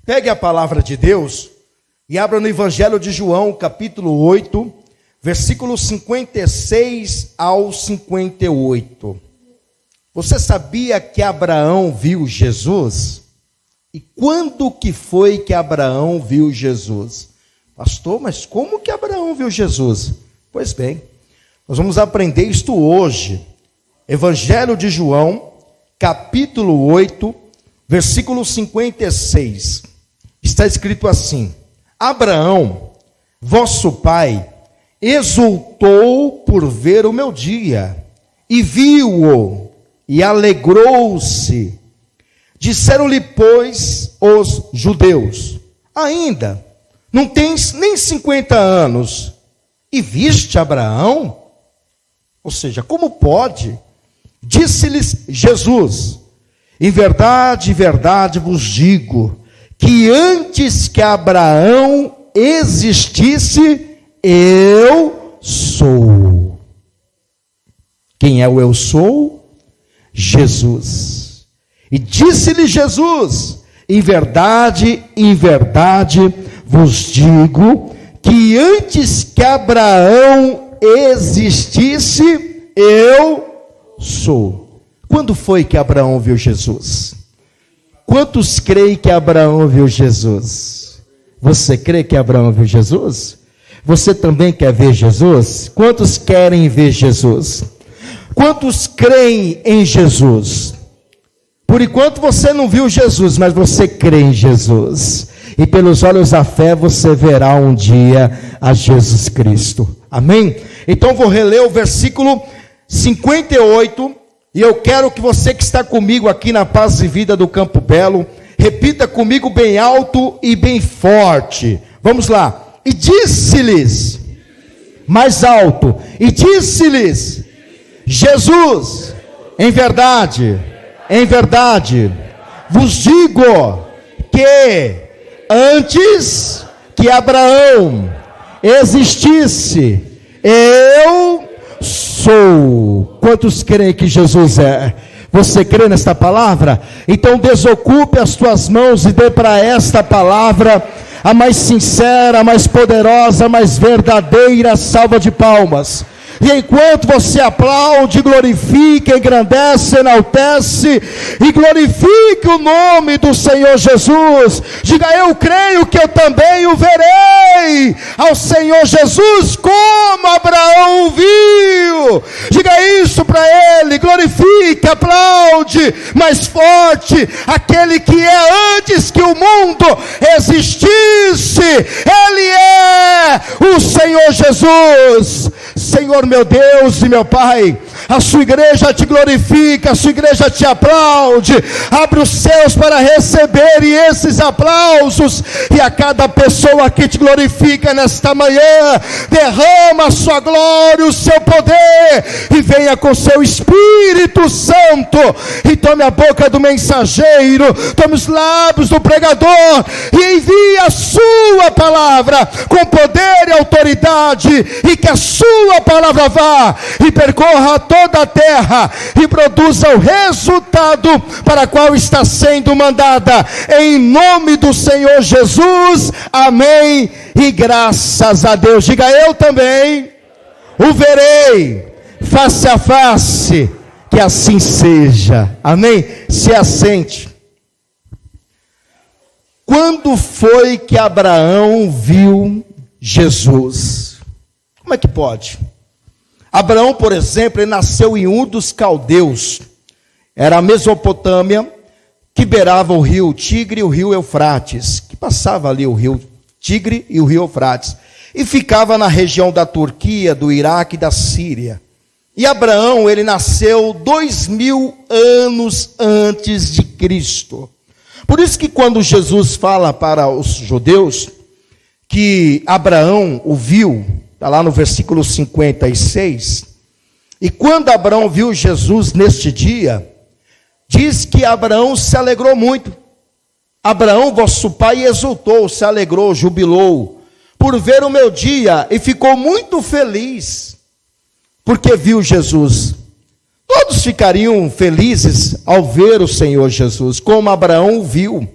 Pegue a palavra de Deus e abra no Evangelho de João, capítulo 8, versículos 56 ao 58. Você sabia que Abraão viu Jesus? E quando que foi que Abraão viu Jesus? Pastor, mas como que Abraão viu Jesus? Pois bem, nós vamos aprender isto hoje. Evangelho de João, capítulo 8, versículo 56. Está escrito assim: Abraão, vosso pai, exultou por ver o meu dia, e viu-o, e alegrou-se. Disseram-lhe, pois, os judeus: ainda não tens nem 50 anos, e viste Abraão? Ou seja, como pode? Disse-lhes Jesus: em verdade vos digo, que antes que Abraão existisse, eu sou. Quem é o eu sou? Jesus. E disse-lhe Jesus: em verdade vos digo, que antes que Abraão existisse, eu sou. Quando foi que Abraão viu Jesus? Quantos creem que Abraão viu Jesus? Você crê que Abraão viu Jesus? Você também quer ver Jesus? Quantos querem ver Jesus? Quantos creem em Jesus? Por enquanto você não viu Jesus, mas você crê em Jesus. E pelos olhos da fé você verá um dia a Jesus Cristo. Amém? Então vou reler o versículo 58. E eu quero que você que está comigo aqui na Paz e Vida do Campo Belo, repita comigo bem alto e bem forte. Vamos lá. E disse-lhes, mais alto, e disse-lhes, Jesus, em verdade, vos digo que antes que Abraão existisse, eu sou. Quantos creem que Jesus é? Você crê nesta palavra? Então desocupe as tuas mãos e dê para esta palavra a mais sincera, a mais poderosa, a mais verdadeira salva de palmas. E enquanto você aplaude, glorifica, engrandece, enaltece e glorifique o nome do Senhor Jesus, diga: eu creio que eu também o verei ao Senhor Jesus como Abraão viu. Diga isso para ele, glorifique, aplaude mais forte aquele que é antes que o mundo existisse. Ele é o Senhor Jesus. Senhor meu Deus e meu Pai, a sua igreja te glorifica, a sua igreja te aplaude. Abre os céus para receber esses aplausos, e a cada pessoa que te glorifica nesta manhã, derrama a sua glória, o seu poder, e venha com seu Espírito Santo, e tome a boca do mensageiro, tome os lábios do pregador, e envie a sua palavra com poder e autoridade, e que a sua palavra vá e percorra toda a terra e produza o resultado para o qual está sendo mandada, em nome do Senhor Jesus, amém e graças a Deus. Diga: eu também o verei face a face, que assim seja, amém? Se assente. Quando foi que Abraão viu Jesus? Como é que pode? Abraão, por exemplo, ele nasceu em Ur dos Caldeus. Era a Mesopotâmia, que beirava o rio Tigre e o rio Eufrates, que passava ali o rio Tigre e o rio Eufrates, e ficava na região da Turquia, do Iraque e da Síria. E Abraão, ele nasceu 2000 anos antes de Cristo. Por isso que quando Jesus fala para os judeus que Abraão o viu, está lá no versículo 56, e quando Abraão viu Jesus neste dia, diz que Abraão se alegrou muito. Abraão, vosso pai, exultou, se alegrou, jubilou, por ver o meu dia, e ficou muito feliz, porque viu Jesus. Todos ficariam felizes ao ver o Senhor Jesus, como Abraão o viu.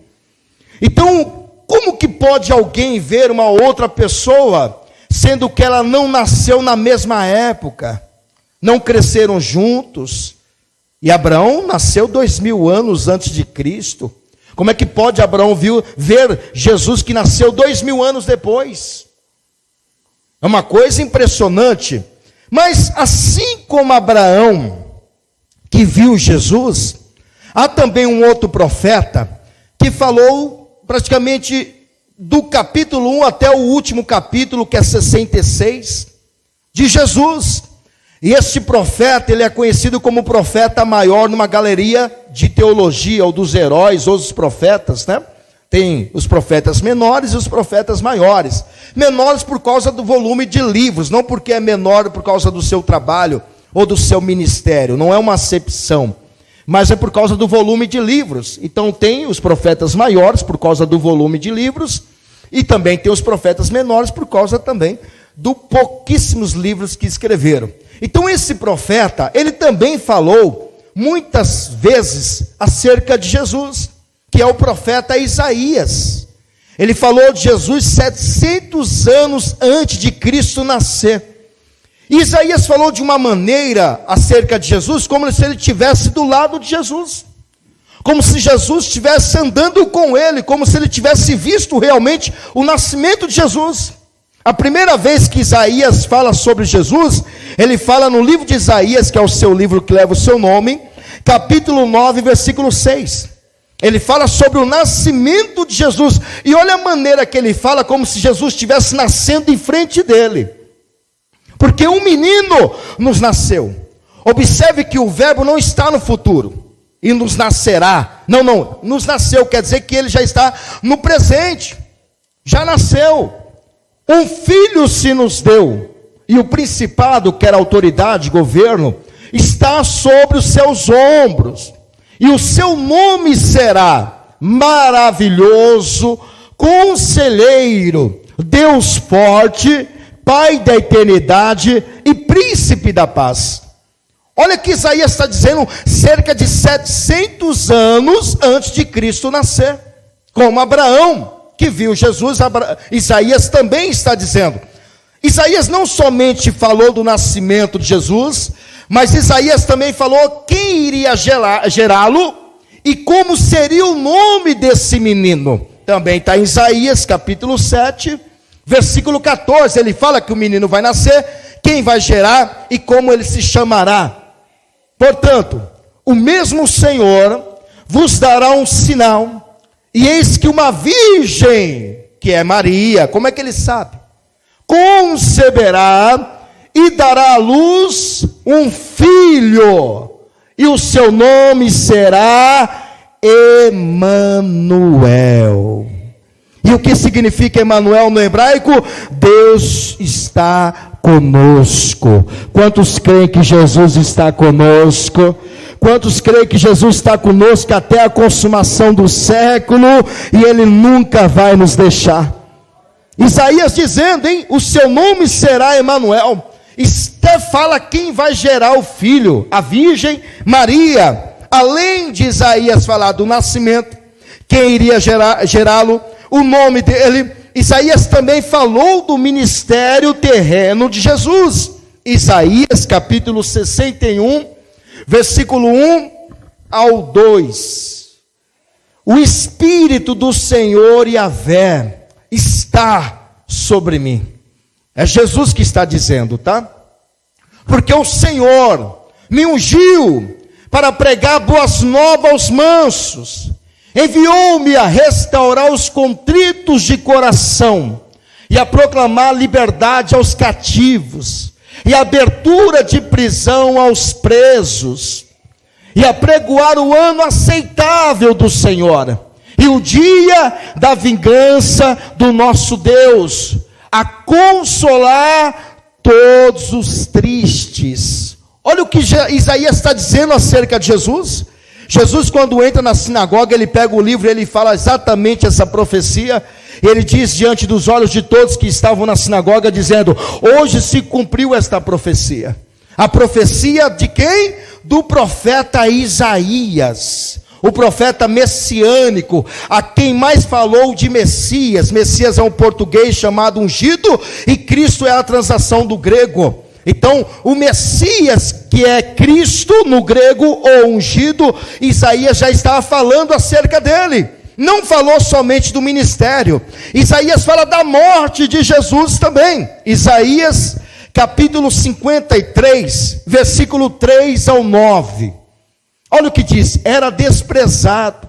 Então, Como que pode alguém ver uma outra pessoa, sendo que ela não nasceu na mesma época, não cresceram juntos? E Abraão nasceu 2000 anos antes de Cristo. Como é que pode Abraão ver Jesus que nasceu 2000 anos depois? É uma coisa impressionante. Mas assim como Abraão, que viu Jesus, há também um outro profeta, que falou praticamente do capítulo 1 até o último capítulo, que é 66, de Jesus. E este profeta, ele é conhecido como o profeta maior numa galeria de teologia, ou dos heróis, ou dos profetas, né? Tem os profetas menores e os profetas maiores. Menores por causa do volume de livros, não porque é menor por causa do seu trabalho ou do seu ministério, não é uma acepção, mas é por causa do volume de livros. Então tem os profetas maiores por causa do volume de livros, e também tem os profetas menores por causa também do pouquíssimos livros que escreveram. Então esse profeta, ele também falou muitas vezes acerca de Jesus, que é o profeta Isaías. Ele falou de Jesus 700 anos antes de Cristo nascer. E Isaías falou de uma maneira acerca de Jesus, como se ele estivesse do lado de Jesus, como se Jesus estivesse andando com ele, como se ele tivesse visto realmente o nascimento de Jesus. A primeira vez que Isaías fala sobre Jesus, ele fala no livro de Isaías, que é o seu livro que leva o seu nome, capítulo 9, versículo 6. Ele fala sobre o nascimento de Jesus, e olha a maneira que ele fala, como se Jesus estivesse nascendo em frente dele. Porque um menino nos nasceu. Observe que o verbo não está no futuro, e nos nascerá. Não, nos nasceu, quer dizer que ele já está no presente, já nasceu. Um filho se nos deu, e o principado, que era autoridade, governo, está sobre os seus ombros, e o seu nome será Maravilhoso, Conselheiro, Deus Forte, Pai da Eternidade e Príncipe da Paz. Olha que Isaías está dizendo cerca de 700 anos antes de Cristo nascer. Como Abraão, que viu Jesus, Isaías também está dizendo. Isaías não somente falou do nascimento de Jesus, mas Isaías também falou quem iria gerá-lo e como seria o nome desse menino. Também está em Isaías capítulo 7, versículo 14, ele fala que o menino vai nascer, quem vai gerar e como ele se chamará. Portanto, o mesmo Senhor vos dará um sinal, e eis que uma virgem, que é Maria, como é que ele sabe? Conceberá e dará à luz um filho, e o seu nome será Emanuel. E o que significa Emanuel no hebraico? Deus está conosco. Quantos creem que Jesus está conosco? Quantos creem que Jesus está conosco até a consumação do século, e Ele nunca vai nos deixar? Isaías dizendo, o seu nome será Emanuel. Esté fala quem vai gerar o filho, a Virgem Maria. Além de Isaías falar do nascimento, quem iria gerá-lo, o nome dele, Isaías também falou do ministério terreno de Jesus. Isaías capítulo 61, versículo 1 ao 2. O Espírito do Senhor Yahvé está sobre mim. É Jesus que está dizendo, tá? Porque o Senhor me ungiu para pregar boas novas aos mansos, enviou-me a restaurar os contritos de coração, e a proclamar liberdade aos cativos, e abertura de prisão aos presos, e a pregoar o ano aceitável do Senhor, e o dia da vingança do nosso Deus, a consolar todos os tristes. Olha o que Isaías está dizendo acerca de Jesus. Jesus, quando entra na sinagoga, ele pega o livro e ele fala exatamente essa profecia. Ele diz diante dos olhos de todos que estavam na sinagoga, dizendo: hoje se cumpriu esta profecia. A profecia de quem? Do profeta Isaías. o profeta messiânico, a quem mais falou de Messias. Messias é um português chamado ungido, e Cristo é a translação do grego. Então, o Messias, que é Cristo no grego, ou ungido, Isaías já estava falando acerca dele. Não falou somente do ministério. Isaías fala da morte de Jesus também. Isaías capítulo 53, versículo 3 ao 9. Olha o que diz: era desprezado,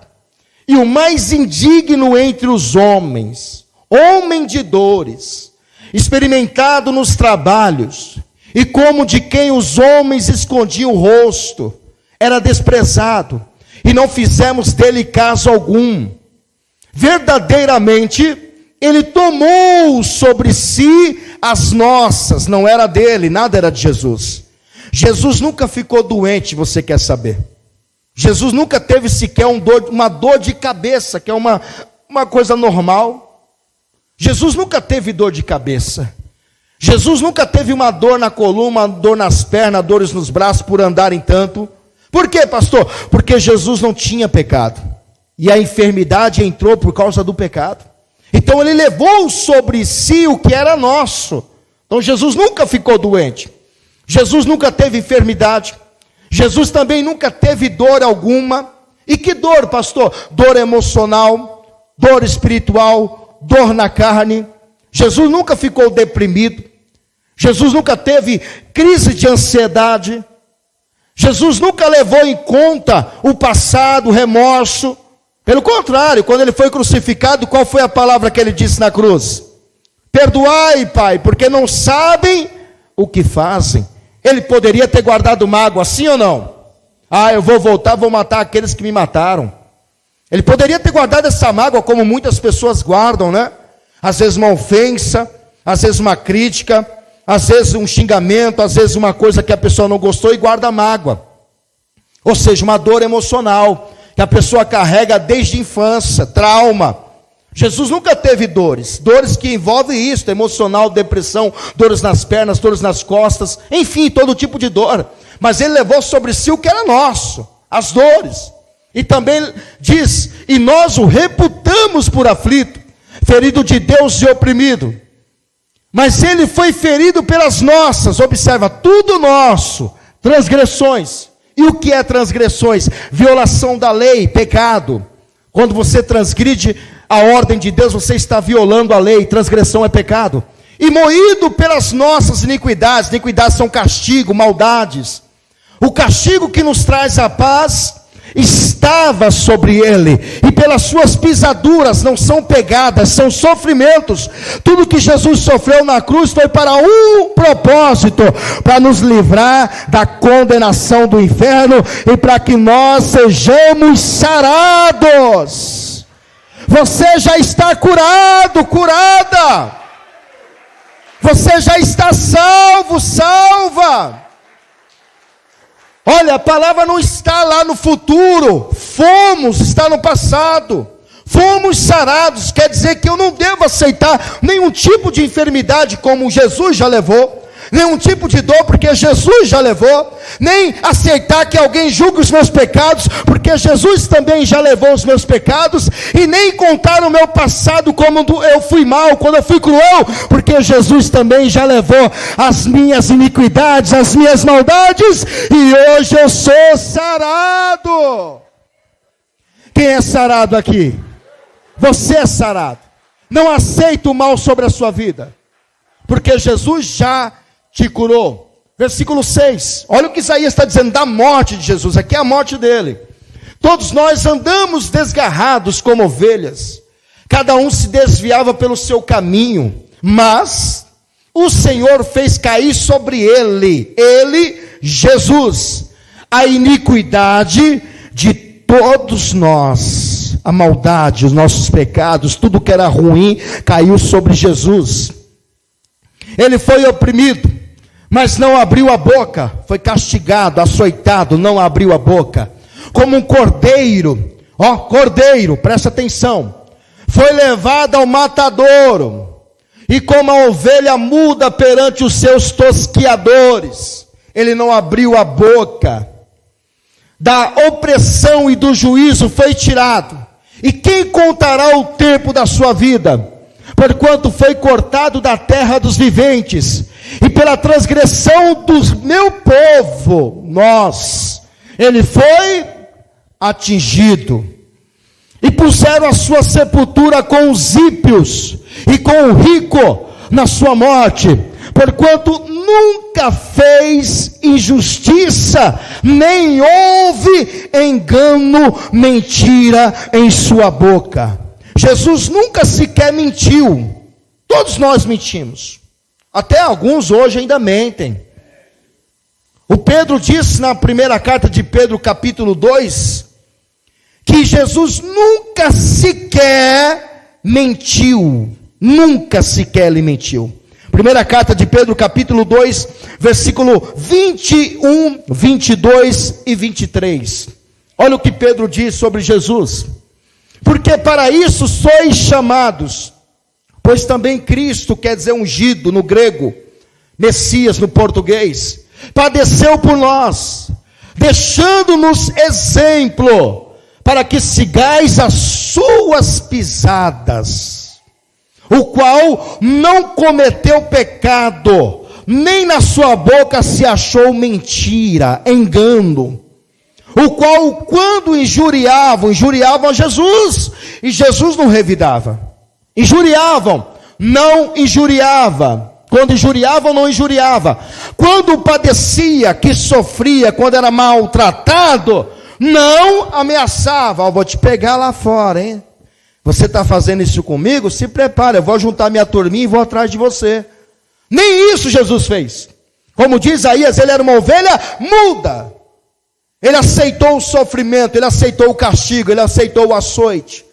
e o mais indigno entre os homens, homem de dores, experimentado nos trabalhos, e como de quem os homens escondiam o rosto, era desprezado, e não fizemos dele caso algum. Verdadeiramente, ele tomou sobre si as nossas, não era dele, nada era de Jesus. Jesus nunca ficou doente, você quer saber? Jesus nunca teve sequer uma dor de cabeça, que é uma coisa normal. Jesus nunca teve dor de cabeça. Jesus nunca teve uma dor na coluna, uma dor nas pernas, dores nos braços por andarem tanto. Por quê, pastor? Porque Jesus não tinha pecado. E a enfermidade entrou por causa do pecado. Então ele levou sobre si o que era nosso. Então Jesus nunca ficou doente. Jesus nunca teve enfermidade. Jesus também nunca teve dor alguma. E que dor, pastor? Dor emocional, dor espiritual, dor na carne. Jesus nunca ficou deprimido. Jesus nunca teve crise de ansiedade. Jesus nunca levou em conta o passado, o remorso. Pelo contrário, quando ele foi crucificado, qual foi a palavra que ele disse na cruz? Perdoai, Pai, porque não sabem o que fazem. Ele poderia ter guardado mágoa, sim ou não? Eu vou voltar, vou matar aqueles que me mataram. Ele poderia ter guardado essa mágoa, como muitas pessoas guardam, né? Às vezes uma ofensa, às vezes uma crítica, às vezes um xingamento, às vezes uma coisa que a pessoa não gostou e guarda mágoa. Ou seja, uma dor emocional que a pessoa carrega desde a infância, trauma. Jesus nunca teve dores que envolvem isso, emocional, depressão, dores nas pernas, dores nas costas, enfim, todo tipo de dor. Mas ele levou sobre si o que era nosso, as dores. E também diz: e nós o reputamos por aflito, ferido de Deus e oprimido. Mas ele foi ferido pelas nossas, observa, tudo nosso, transgressões. E o que é transgressões? Violação da lei, pecado. Quando você transgride a ordem de Deus, você está violando a lei, transgressão é pecado. E moído pelas nossas iniquidades, iniquidades são castigo, maldades. O castigo que nos traz a paz estava sobre ele, e pelas suas pisaduras não são pegadas, são sofrimentos. Tudo que Jesus sofreu na cruz foi para um propósito, para nos livrar da condenação do inferno, e para que nós sejamos sarados. Você já está curado, curada. Você já está salvo, salva. Olha, a palavra não está lá no futuro, fomos, está no passado, fomos sarados, quer dizer que eu não devo aceitar nenhum tipo de enfermidade como Jesus já levou, nenhum tipo de dor porque Jesus já levou, nem aceitar que alguém julgue os meus pecados, porque Jesus também já levou os meus pecados, e nem contar o meu passado como eu fui mal, quando eu fui cruel, porque Jesus também já levou as minhas iniquidades, as minhas maldades, e hoje eu sou sarado. Quem é sarado aqui? Você é sarado. Não aceita o mal sobre a sua vida, porque Jesus já te curou. Versículo 6, olha o que Isaías está dizendo da morte de Jesus, aqui é a morte dele. Todos nós andamos desgarrados como ovelhas, cada um se desviava pelo seu caminho, mas o Senhor fez cair sobre ele, Jesus, a iniquidade de todos nós, a maldade, os nossos pecados, tudo que era ruim caiu sobre Jesus. Ele foi oprimido, mas não abriu a boca, foi castigado, açoitado, não abriu a boca, como um cordeiro, cordeiro, presta atenção, foi levado ao matadouro, e como a ovelha muda perante os seus tosquiadores, ele não abriu a boca. da opressão e do juízo foi tirado. E quem contará o tempo da sua vida? Porquanto foi cortado da terra dos viventes, e pela transgressão do meu povo, ele foi atingido. E puseram a sua sepultura com os ímpios, e com o rico na sua morte, porquanto nunca fez injustiça, nem houve engano, mentira em sua boca. Jesus nunca sequer mentiu. Todos nós mentimos. Até alguns hoje ainda mentem. O Pedro disse na primeira carta de Pedro, capítulo 2, que Jesus nunca sequer mentiu. Nunca sequer ele mentiu. Primeira carta de Pedro, capítulo 2, versículo 21, 22 e 23. Olha o que Pedro diz sobre Jesus. Porque para isso sois chamados, pois também Cristo, quer dizer ungido no grego, Messias no português, padeceu por nós, deixando-nos exemplo, para que sigais as suas pisadas, o qual não cometeu pecado, nem na sua boca se achou mentira, engano, o qual quando injuriavam a Jesus, e Jesus não revidava. Injuriavam, não injuriava. Quando injuriavam, não injuriava. Quando padecia, que sofria, quando era maltratado, não ameaçava. Vou te pegar lá fora, hein? Você está fazendo isso comigo? Se prepara, eu vou juntar minha turminha e vou atrás de você. Nem isso Jesus fez. Como diz Isaías, ele era uma ovelha muda. Ele aceitou o sofrimento, ele aceitou o castigo, ele aceitou o açoite.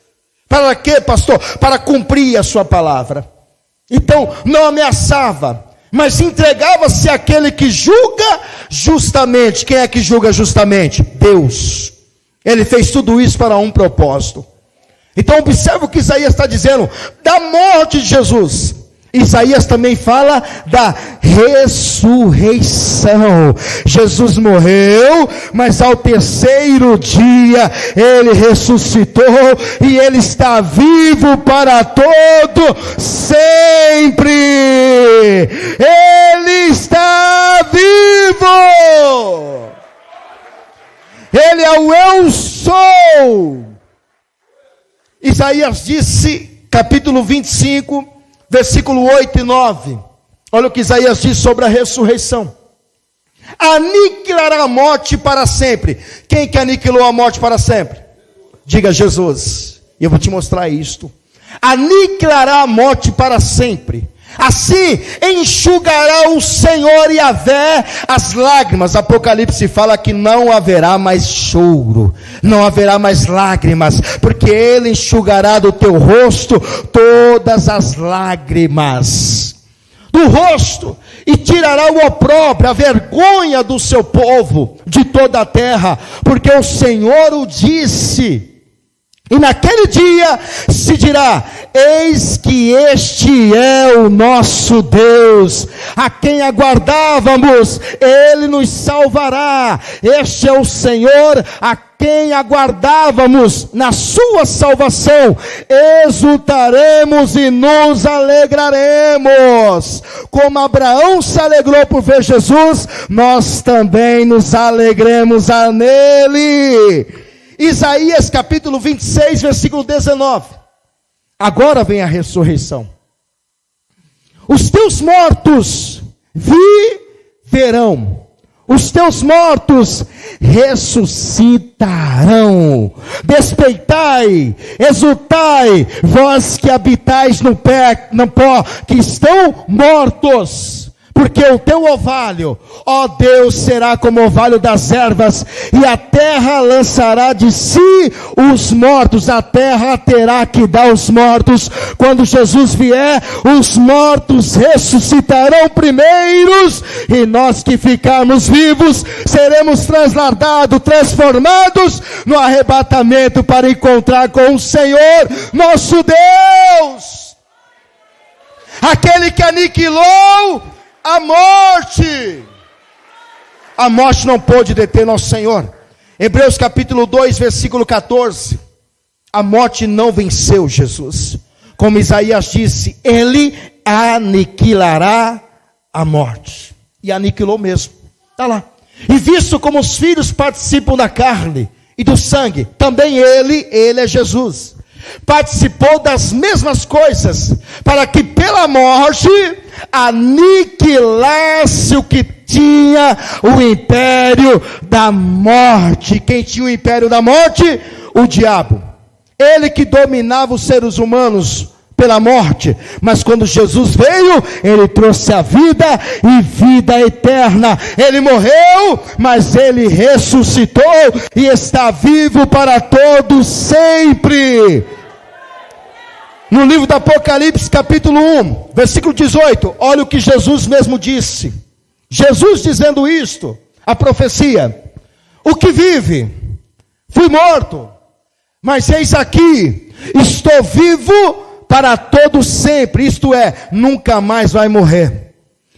Para quê, pastor? Para cumprir a sua palavra. Então, não ameaçava, mas entregava-se àquele que julga justamente. Quem é que julga justamente? Deus. Ele fez tudo isso para um propósito. Então, observe o que Isaías está dizendo, da morte de Jesus. Isaías também fala da ressurreição. Jesus morreu, mas ao terceiro dia ele ressuscitou e ele está vivo para todo sempre. Ele está vivo. Ele é o eu sou. Isaías disse, capítulo 25, versículo 8 e 9. Olha o que Isaías diz sobre a ressurreição. Aniquilará a morte para sempre. Quem que aniquilou a morte para sempre? Diga Jesus. E eu vou te mostrar isto. Aniquilará a morte para sempre. Assim enxugará o Senhor Yahvé as lágrimas. Apocalipse fala que não haverá mais choro, não haverá mais lágrimas, porque Ele enxugará do teu rosto todas as lágrimas do rosto, e tirará o opróbrio, a vergonha do seu povo, de toda a terra, porque o Senhor o disse. E naquele dia se dirá: eis que este é o nosso Deus, a quem aguardávamos, Ele nos salvará. Este é o Senhor, a quem aguardávamos, na sua salvação exultaremos e nos alegraremos. Como Abraão se alegrou por ver Jesus, nós também nos alegremos nele. Isaías capítulo 26, versículo 19. Agora vem a ressurreição. Os teus mortos viverão. Os teus mortos ressuscitarão. Despeitai, exultai, vós que habitais no pó, que estão mortos. Porque o teu orvalho, ó Deus, será como o orvalho das ervas, e a terra lançará de si os mortos. A terra terá que dar os mortos. Quando Jesus vier, os mortos ressuscitarão primeiros, e nós que ficarmos vivos, seremos transladados, transformados no arrebatamento, para encontrar com o Senhor, nosso Deus. Aquele que aniquilou a morte não pôde deter nosso Senhor. Hebreus capítulo 2, versículo 14. A morte não venceu Jesus. Como Isaías disse, ele aniquilará a morte. E aniquilou mesmo. Está lá. E visto como os filhos participam da carne e do sangue, também ele é Jesus, participou das mesmas coisas, para que pela morte aniquilasse o que tinha o império da morte. Quem tinha o império da morte? O diabo. Ele que dominava os seres humanos pela morte, mas quando Jesus veio, ele trouxe a vida e vida eterna. Ele morreu, mas ele ressuscitou e está vivo para todos sempre. No livro do Apocalipse, capítulo 1, versículo 18, olha o que Jesus mesmo disse. Jesus dizendo isto, a profecia: o que vive, fui morto, mas eis aqui, estou vivo para todo sempre, isto é, nunca mais vai morrer.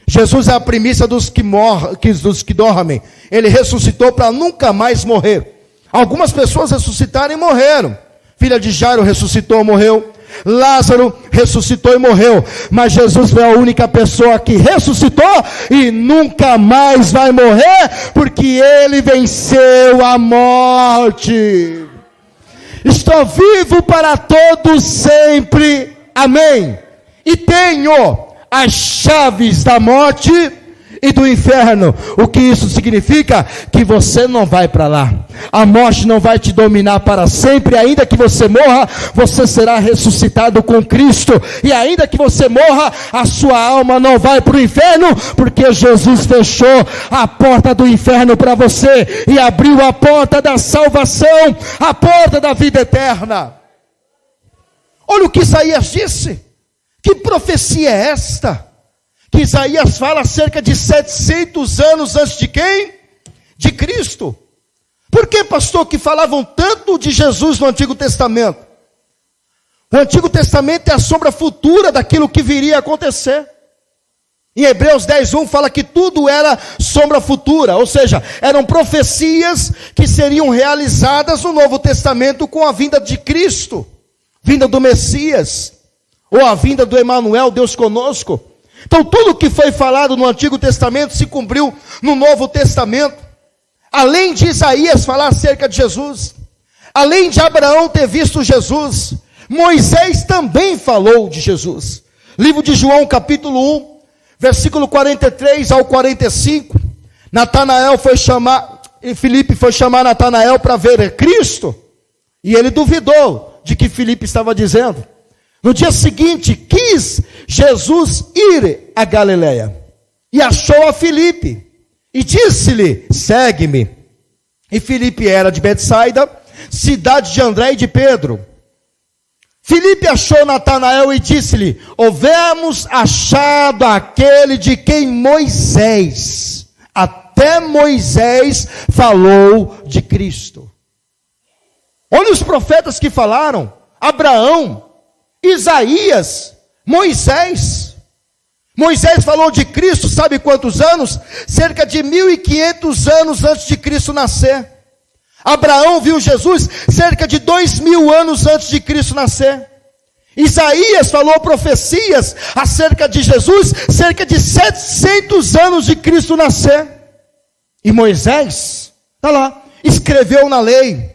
Jesus é a primícia dos que dormem. Ele ressuscitou para nunca mais morrer. Algumas pessoas ressuscitaram e morreram. Filha de Jairo ressuscitou, morreu. Lázaro ressuscitou e morreu. Mas Jesus foi a única pessoa que ressuscitou e nunca mais vai morrer, porque ele venceu a morte. Estou vivo para todos sempre, amém. E tenho as chaves da morte e do inferno. O que isso significa? Que você não vai para lá. A morte não vai te dominar para sempre. Ainda que você morra, você será ressuscitado com Cristo. E ainda que você morra, a sua alma não vai para o inferno, porque Jesus fechou a porta do inferno para você e abriu a porta da salvação, a porta da vida eterna. Olha o que Isaías disse. Que profecia é esta? Que Isaías fala cerca de 700 anos antes de quem? De Cristo. Por que, pastor, que falavam tanto de Jesus no Antigo Testamento? O Antigo Testamento é a sombra futura daquilo que viria a acontecer. Em Hebreus 10:1 fala que tudo era sombra futura, ou seja, eram profecias que seriam realizadas no Novo Testamento com a vinda de Cristo, vinda do Messias, ou a vinda do Emanuel, Deus conosco. Então tudo que foi falado no Antigo Testamento se cumpriu no Novo Testamento. Além de Isaías falar acerca de Jesus, além de Abraão ter visto Jesus, Moisés também falou de Jesus. Livro de João capítulo 1, versículo 43 ao 45, Filipe foi chamar Natanael para ver Cristo, e ele duvidou de que Filipe estava dizendo. No dia seguinte, quis Jesus ir a Galileia, e achou a Filipe, e disse-lhe: segue-me. E Filipe era de Betsaida, cidade de André e de Pedro. Filipe achou Natanael e disse-lhe: houvemos achado aquele de quem Moisés, até Moisés falou de Cristo. Olha os profetas que falaram: Abraão, Isaías, Moisés. Moisés falou de Cristo, sabe quantos anos? Cerca de 1500 anos antes de Cristo nascer. Abraão viu Jesus cerca de 2000 anos antes de Cristo nascer. Isaías falou profecias acerca de Jesus cerca de 700 anos de Cristo nascer. E Moisés, está lá, escreveu na lei.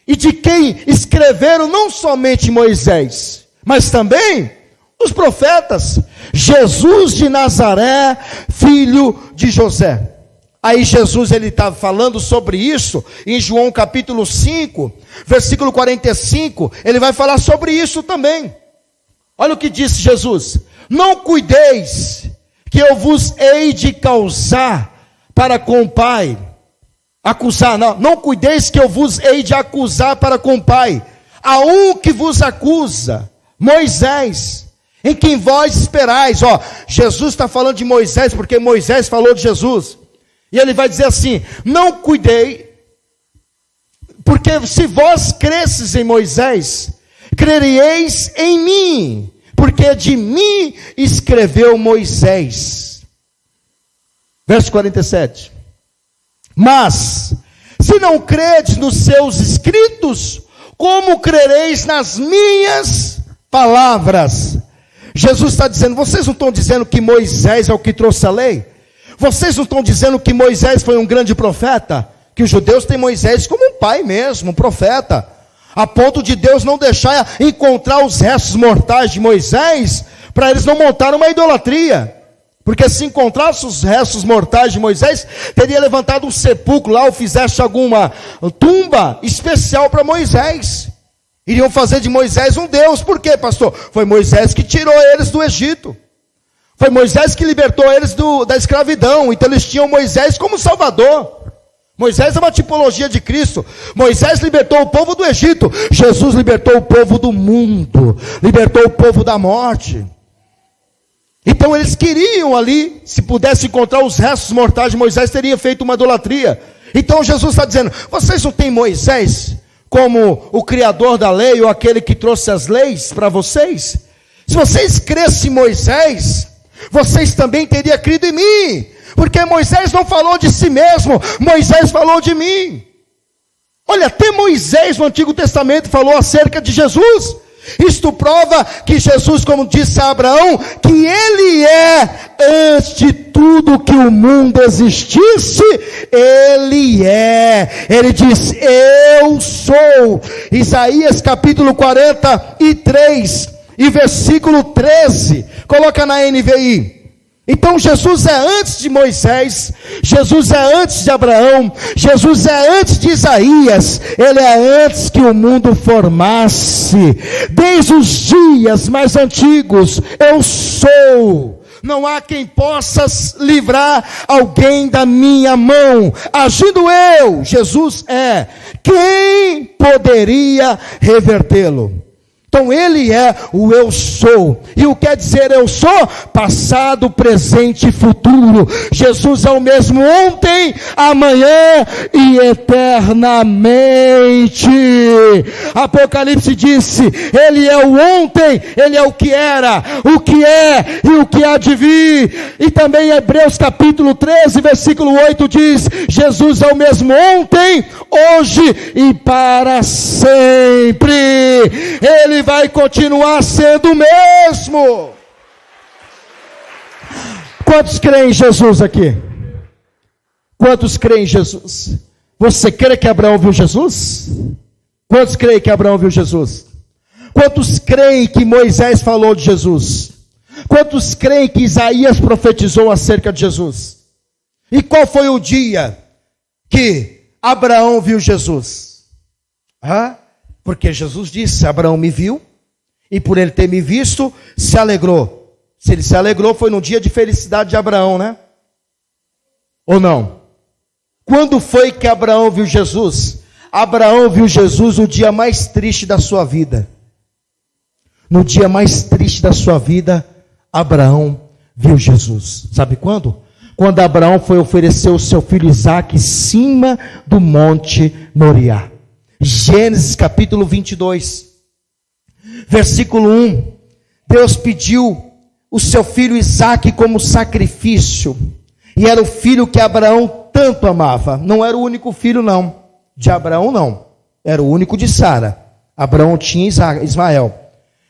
E de quem escreveram não somente Moisés, mas também os profetas. Jesus de Nazaré, filho de José. Aí Jesus, ele está falando sobre isso, em João capítulo 5, versículo 45, ele vai falar sobre isso também. Olha o que disse Jesus: não cuideis que eu vos hei de causar para com o Pai. Acusar, não cuideis que eu vos hei de acusar para com o Pai. Há um que vos acusa, Moisés, em quem vós esperais. Jesus está falando de Moisés, porque Moisés falou de Jesus. E ele vai dizer assim: não cuidei, porque se vós cresces em Moisés, crereis em mim, porque de mim escreveu Moisés. Verso 47. Mas, Se não credes nos seus escritos, como crereis nas minhas palavras? Jesus está dizendo, vocês não estão dizendo que Moisés é o que trouxe a lei? Vocês não estão dizendo que Moisés foi um grande profeta? Que os judeus têm Moisés como um pai mesmo, um profeta, a ponto de Deus não deixar encontrar os restos mortais de Moisés, para eles não montarem uma idolatria. Porque se encontrasse os restos mortais de Moisés, teria levantado um sepulcro lá, ou fizesse alguma tumba especial para Moisés. Iriam fazer de Moisés um Deus. Por quê, pastor? Foi Moisés que tirou eles do Egito. Foi Moisés que libertou eles da escravidão. Então eles tinham Moisés como Salvador. Moisés é uma tipologia de Cristo. Moisés libertou o povo do Egito. Jesus libertou o povo do mundo. Libertou o povo da morte. Então eles queriam ali, se pudesse encontrar os restos mortais de Moisés, teria feito uma idolatria. Então Jesus está dizendo, vocês não têm Moisés como o criador da lei, ou aquele que trouxe as leis para vocês? Se vocês crescem em Moisés, vocês também teriam crido em mim. Porque Moisés não falou de si mesmo, Moisés falou de mim. Olha, até Moisés no Antigo Testamento falou acerca de Jesus. Isto prova que Jesus, como disse a Abraão, que ele é, antes de tudo que o mundo existisse, ele é. Ele diz, eu sou. Isaías capítulo 43 e versículo 13. Coloca na NVI. Então Jesus é antes de Moisés, Jesus é antes de Abraão, Jesus é antes de Isaías, ele é antes que o mundo formasse, desde os dias mais antigos, eu sou. Não há quem possa livrar alguém da minha mão, agindo eu, Jesus é, quem poderia revertê-lo? Então ele é o eu sou. E o que quer dizer eu sou? Passado, presente e futuro. Jesus é o mesmo ontem, amanhã e eternamente. Apocalipse disse, ele é o ontem, ele é o que era, o que é e o que há de vir. E também Hebreus capítulo 13, versículo 8 diz, Jesus é o mesmo ontem, hoje e para sempre. Ele vai continuar sendo o mesmo. Quantos creem em Jesus aqui? Quantos creem em Jesus? Você crê que Abraão viu Jesus? Quantos creem que Abraão viu Jesus? Quantos creem que Moisés falou de Jesus? Quantos creem que Isaías profetizou acerca de Jesus? E qual foi o dia que Abraão viu Jesus? Porque Jesus disse, Abraão me viu, e por ele ter me visto, se alegrou. Se ele se alegrou, foi no dia de felicidade de Abraão, né? Ou não? Quando foi que Abraão viu Jesus? Abraão viu Jesus no dia mais triste da sua vida. No dia mais triste da sua vida, Abraão viu Jesus. Sabe quando? Quando Abraão foi oferecer o seu filho Isaque em cima do monte Moriá. Gênesis capítulo 22, versículo 1, Deus pediu o seu filho Isaque como sacrifício, e era o filho que Abraão tanto amava. Não era o único filho não, de Abraão não, era o único de Sara. Abraão tinha Ismael,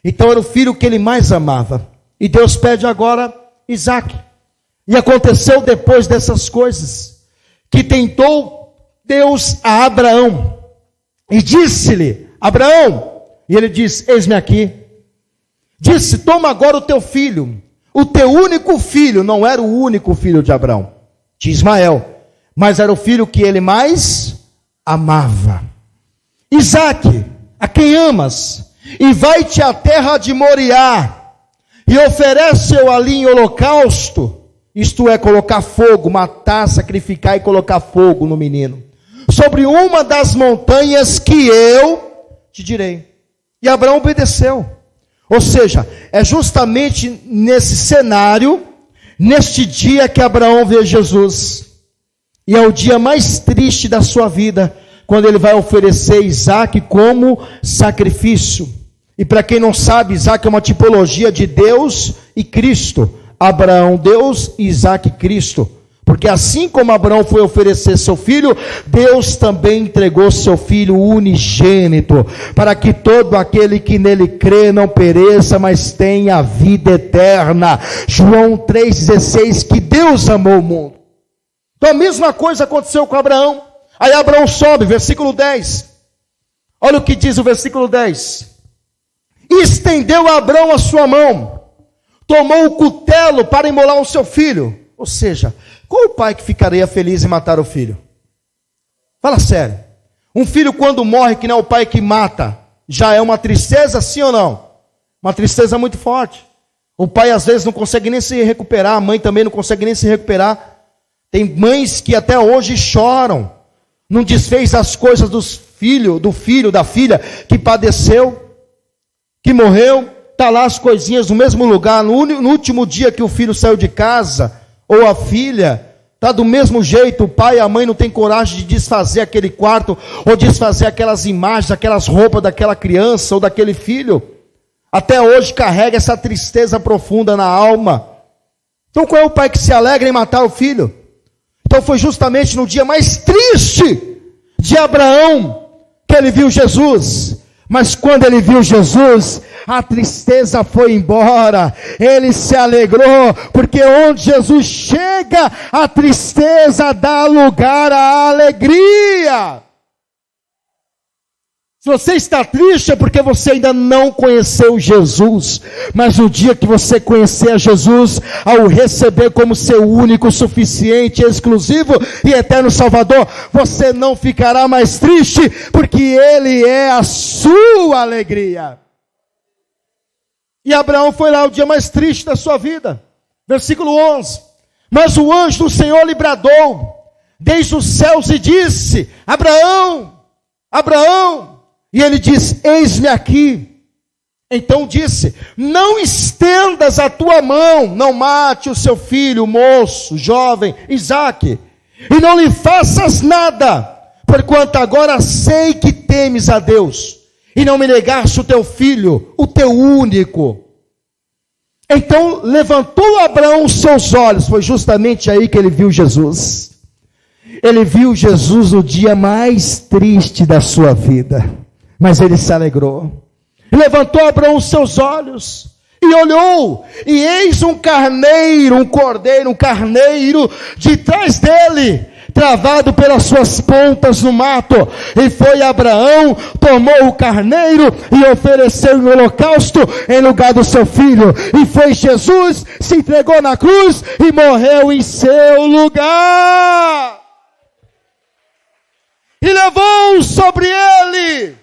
então era o filho que ele mais amava, e Deus pede agora Isaque. E aconteceu depois dessas coisas, que tentou Deus a Abraão, e disse-lhe, Abraão, e ele disse, eis-me aqui. Disse, toma agora o teu filho, o teu único filho. Não era o único filho de Abraão, de Ismael, mas era o filho que ele mais amava, Isaque, a quem amas, e vai-te à terra de Moriá, e oferece-o ali em holocausto, isto é, colocar fogo, matar, sacrificar e colocar fogo no menino, sobre uma das montanhas que eu te direi. E Abraão obedeceu. Ou seja, é justamente nesse cenário, neste dia que Abraão vê Jesus. E é o dia mais triste da sua vida, quando ele vai oferecer Isaque como sacrifício. E para quem não sabe, Isaque é uma tipologia de Deus e Cristo. Abraão Deus e Isaque Cristo. Porque assim como Abraão foi oferecer seu filho, Deus também entregou seu filho unigênito, para que todo aquele que nele crê não pereça, mas tenha a vida eterna. João 3,16, que Deus amou o mundo. Então a mesma coisa aconteceu com Abraão. Aí Abraão sobe, versículo 10. Olha o que diz o versículo 10. E estendeu Abraão a sua mão, tomou o cutelo para imolar o seu filho. Ou seja, qual o pai que ficaria feliz em matar o filho? Fala sério. Um filho quando morre, que não é o pai que mata, já é uma tristeza, sim ou não? Uma tristeza muito forte. O pai às vezes não consegue nem se recuperar, a mãe também não consegue nem se recuperar. Tem mães que até hoje choram, não desfez as coisas do filho, da filha, que padeceu, que morreu, está lá as coisinhas no mesmo lugar, no último dia que o filho saiu de casa, ou a filha, está do mesmo jeito, o pai e a mãe não tem coragem de desfazer aquele quarto, ou desfazer aquelas imagens, aquelas roupas daquela criança, ou daquele filho, até hoje carrega essa tristeza profunda na alma. Então qual é o pai que se alegra em matar o filho? Então foi justamente no dia mais triste de Abraão que ele viu Jesus. Mas quando ele viu Jesus, a tristeza foi embora, ele se alegrou, porque onde Jesus chega, a tristeza dá lugar à alegria. Se você está triste é porque você ainda não conheceu Jesus, mas no dia que você conhecer a Jesus, ao receber como seu único, suficiente, exclusivo e eterno Salvador, você não ficará mais triste, porque Ele é a sua alegria. E Abraão foi lá o dia mais triste da sua vida, versículo 11, mas o anjo do Senhor lhe bradou desde os céus e disse: Abraão, Abraão. E ele diz: eis-me aqui. Então disse: não estendas a tua mão, não mate o seu filho, moço, jovem, Isaque, e não lhe faças nada, porquanto agora sei que temes a Deus, e não me negaste o teu filho, o teu único. Então levantou Abraão os seus olhos, foi justamente aí que ele viu Jesus. Ele viu Jesus no dia mais triste da sua vida, mas ele se alegrou. Levantou Abraão os seus olhos e olhou, e eis um carneiro, um cordeiro, um carneiro de trás dele, travado pelas suas pontas no mato. E foi Abraão, tomou o carneiro e ofereceu em holocausto em lugar do seu filho. E foi Jesus, se entregou na cruz e morreu em seu lugar. E levou sobre ele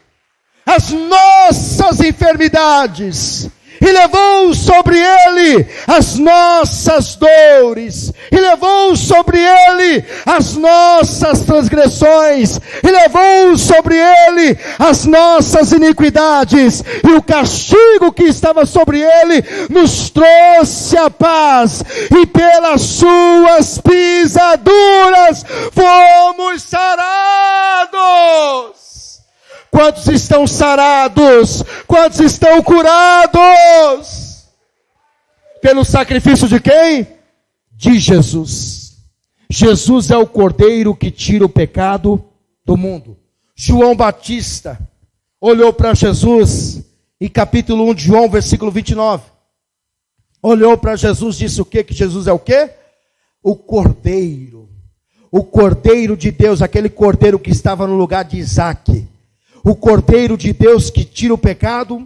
as nossas enfermidades, e levou sobre ele as nossas dores, e levou sobre ele as nossas transgressões, e levou sobre ele as nossas iniquidades, e o castigo que estava sobre ele nos trouxe a paz, e pelas suas pisaduras fomos sarados. Quantos estão sarados? Quantos estão curados? Pelo sacrifício de quem? De Jesus. Jesus é o cordeiro que tira o pecado do mundo. João Batista olhou para Jesus, em capítulo 1 de João, versículo 29. Olhou para Jesus, disse o quê? Que Jesus é o quê? O cordeiro. O cordeiro de Deus, aquele cordeiro que estava no lugar de Isaque. O cordeiro de Deus que tira o pecado.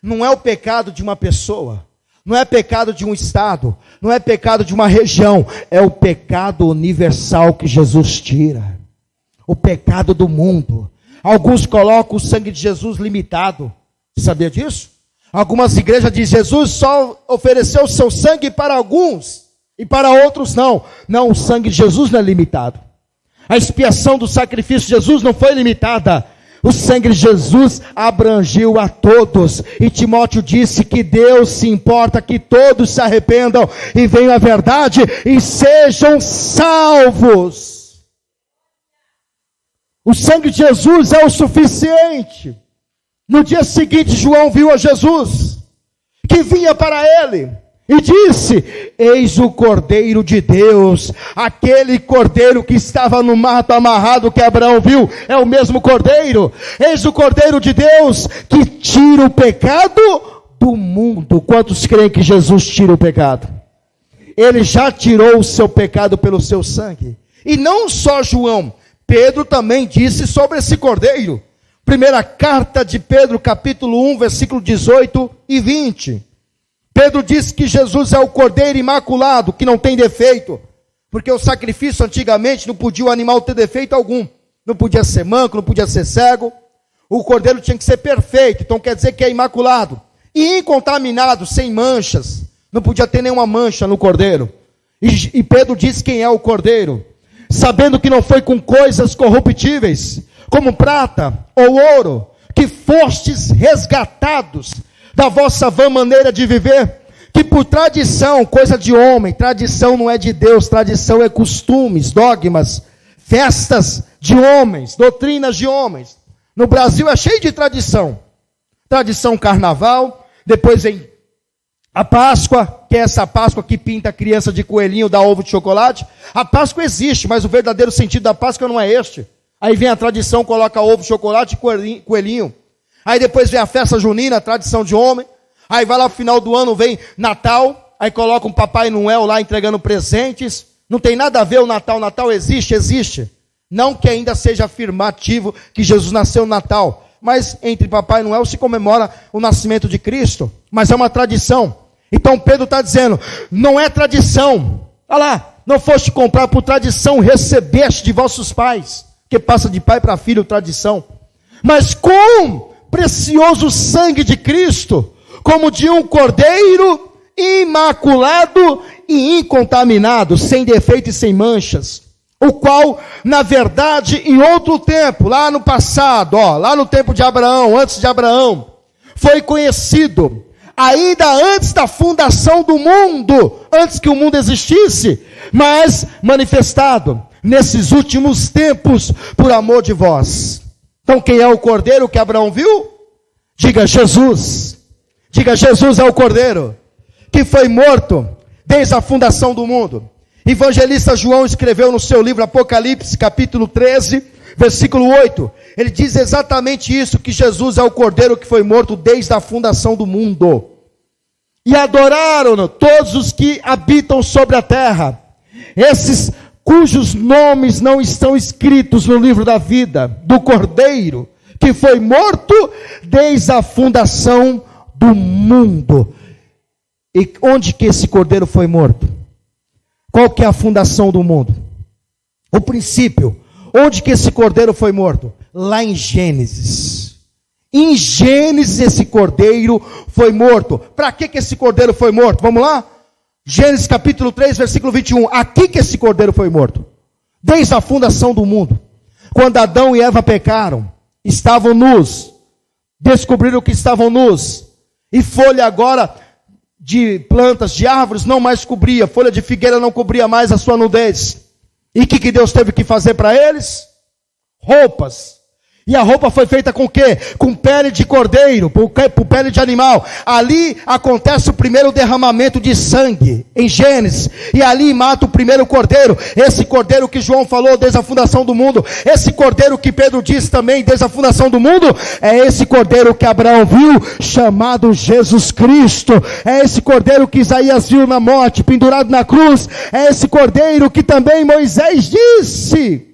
Não é o pecado de uma pessoa, não é pecado de um estado, não é pecado de uma região, é o pecado universal que Jesus tira. O pecado do mundo. Alguns colocam o sangue de Jesus limitado. Você sabia disso? Algumas igrejas dizem: Jesus só ofereceu o seu sangue para alguns e para outros não. Não, o sangue de Jesus não é limitado. A expiação do sacrifício de Jesus não foi limitada. O sangue de Jesus abrangiu a todos. E Timóteo disse que Deus se importa que todos se arrependam e venham à verdade e sejam salvos. O sangue de Jesus é o suficiente. No dia seguinte, João viu a Jesus, que vinha para ele. e disse: eis o Cordeiro de Deus. Aquele cordeiro que estava no mato amarrado que Abraão viu, é o mesmo cordeiro. Eis o Cordeiro de Deus que tira o pecado do mundo. Quantos creem que Jesus tira o pecado? Ele já tirou o seu pecado pelo seu sangue. E não só João, Pedro também disse sobre esse cordeiro. Primeira carta de Pedro, capítulo 1, versículo 18 e 20. Pedro disse que Jesus é o cordeiro imaculado, que não tem defeito, porque o sacrifício antigamente não podia o animal ter defeito algum, não podia ser manco, não podia ser cego, o cordeiro tinha que ser perfeito, então quer dizer que é imaculado, e incontaminado, sem manchas, não podia ter nenhuma mancha no cordeiro, e Pedro disse quem é o cordeiro, sabendo que não foi com coisas corruptíveis, como prata ou ouro, que fostes resgatados da vossa vã maneira de viver, que por tradição, coisa de homem, tradição não é de Deus, tradição é costumes, dogmas, festas de homens, doutrinas de homens. No Brasil é cheio de tradição, carnaval, depois vem a Páscoa, que é essa Páscoa que pinta a criança de coelhinho, dá ovo de chocolate. A Páscoa existe, mas o verdadeiro sentido da Páscoa não é este. Aí vem a tradição, coloca ovo de chocolate e coelhinho. Aí depois vem a festa junina, a tradição de homem. Aí vai lá no final do ano, vem Natal. Aí coloca um Papai Noel lá entregando presentes. Não tem nada a ver o Natal. Natal existe. Não que ainda seja afirmativo que Jesus nasceu no Natal. Mas entre Papai Noel se comemora o nascimento de Cristo. Mas é uma tradição. Então Pedro está dizendo, não é tradição. Olha lá, não foste comprar por tradição, recebeste de vossos pais. Que passa de pai para filho, tradição. Mas com precioso sangue de Cristo, como de um cordeiro imaculado e incontaminado, sem defeito e sem manchas, o qual, na verdade, em outro tempo, lá no passado, lá no tempo de Abraão, antes de Abraão, foi conhecido, ainda antes da fundação do mundo, antes que o mundo existisse, mas manifestado nesses últimos tempos, por amor de vós. Então quem é o cordeiro que Abraão viu? Diga Jesus. Diga Jesus é o cordeiro que foi morto desde a fundação do mundo. Evangelista João escreveu no seu livro Apocalipse, capítulo 13, versículo 8. Ele diz exatamente isso, que Jesus é o cordeiro que foi morto desde a fundação do mundo. E adoraram-no todos os que habitam sobre a terra. Esses cujos nomes não estão escritos no livro da vida do Cordeiro, que foi morto desde a fundação do mundo. E onde que esse Cordeiro foi morto? Qual que é a fundação do mundo? O princípio. Onde que esse Cordeiro foi morto? Lá em Gênesis. Em Gênesis esse Cordeiro foi morto. Para que esse Cordeiro foi morto? Vamos lá? Gênesis capítulo 3, versículo 21. Aqui que esse cordeiro foi morto. Desde a fundação do mundo. Quando Adão e Eva pecaram, estavam nus. Descobriram que estavam nus. E folha agora de plantas, de árvores, não mais cobria. Folha de figueira não cobria mais a sua nudez. E o que Deus teve que fazer para eles? Roupas. E a roupa foi feita com o quê? Com pele de cordeiro, por pele de animal. Ali acontece o primeiro derramamento de sangue, em Gênesis. E ali mata o primeiro cordeiro. Esse cordeiro que João falou desde a fundação do mundo. Esse cordeiro que Pedro disse também desde a fundação do mundo. É esse cordeiro que Abraão viu, chamado Jesus Cristo. É esse cordeiro que Isaías viu na morte, pendurado na cruz. É esse cordeiro que também Moisés disse.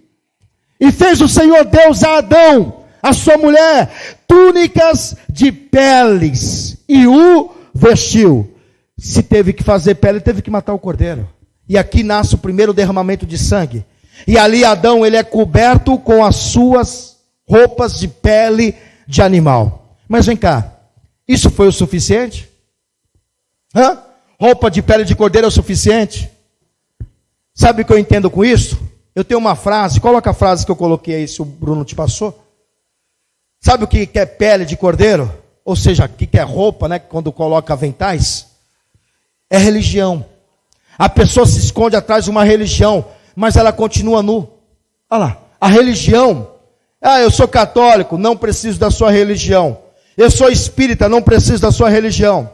E fez o Senhor Deus a Adão, a sua mulher, túnicas de peles, e o vestiu. Se teve que fazer pele, teve que matar o cordeiro. E aqui nasce o primeiro derramamento de sangue. E ali Adão, ele é coberto com as suas roupas de pele de animal. Mas vem cá, isso foi o suficiente? Roupa de pele de cordeiro é o suficiente? Sabe o que eu entendo com isso? Eu tenho uma frase, coloca a frase que eu coloquei aí, se o Bruno te passou. Sabe o que é pele de cordeiro? Ou seja, o que é roupa, né? Quando coloca aventais? É religião. A pessoa se esconde atrás de uma religião, mas ela continua nu. Olha lá, a religião. Eu sou católico, não preciso da sua religião. Eu sou espírita, não preciso da sua religião.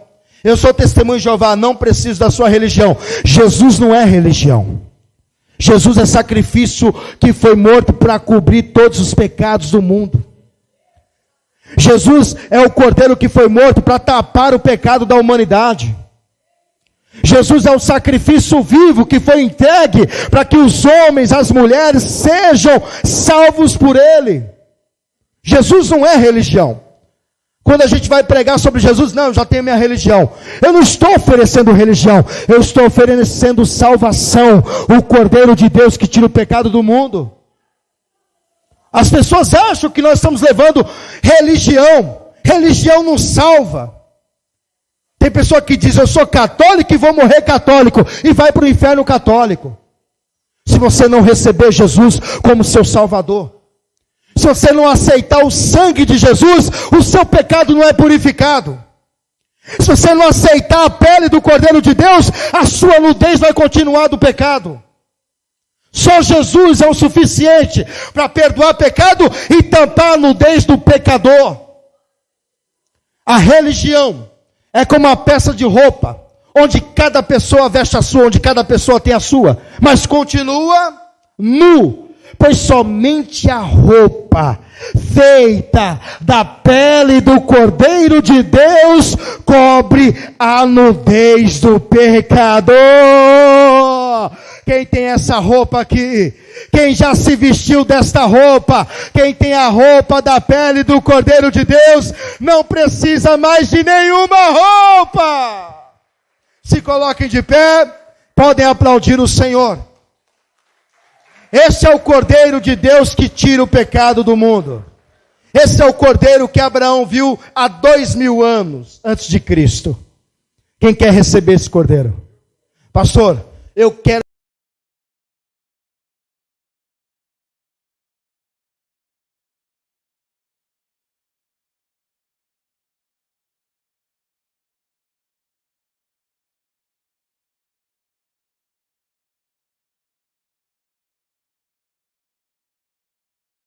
Eu sou testemunho de Jeová, não preciso da sua religião. Jesus não é religião. Jesus é sacrifício que foi morto para cobrir todos os pecados do mundo. Jesus é o cordeiro que foi morto para tapar o pecado da humanidade. Jesus é o sacrifício vivo que foi entregue para que os homens, as mulheres sejam salvos por Ele. Jesus não é religião. Quando a gente vai pregar sobre Jesus, não, eu já tenho minha religião. Eu não estou oferecendo religião, eu estou oferecendo salvação, o Cordeiro de Deus que tira o pecado do mundo. As pessoas acham que nós estamos levando religião. Religião não salva. Tem pessoa que diz, eu sou católico e vou morrer católico, e vai para o inferno católico. Se você não receber Jesus como seu Salvador. Se você não aceitar o sangue de Jesus, o seu pecado não é purificado. Se você não aceitar a pele do Cordeiro de Deus, a sua nudez vai continuar do pecado. Só Jesus é o suficiente para perdoar pecado e tampar a nudez do pecador. A religião é como uma peça de roupa, onde cada pessoa veste a sua, onde cada pessoa tem a sua, mas continua nu. Pois somente a roupa feita da pele do Cordeiro de Deus cobre a nudez do pecador. Quem tem essa roupa aqui? Quem já se vestiu desta roupa? Quem tem a roupa da pele do Cordeiro de Deus não precisa mais de nenhuma roupa. Se coloquem de pé, podem aplaudir o Senhor. Esse é o Cordeiro de Deus que tira o pecado do mundo. Esse é o Cordeiro que Abraão viu há 2000 anos antes de Cristo. Quem quer receber esse Cordeiro? Pastor, eu quero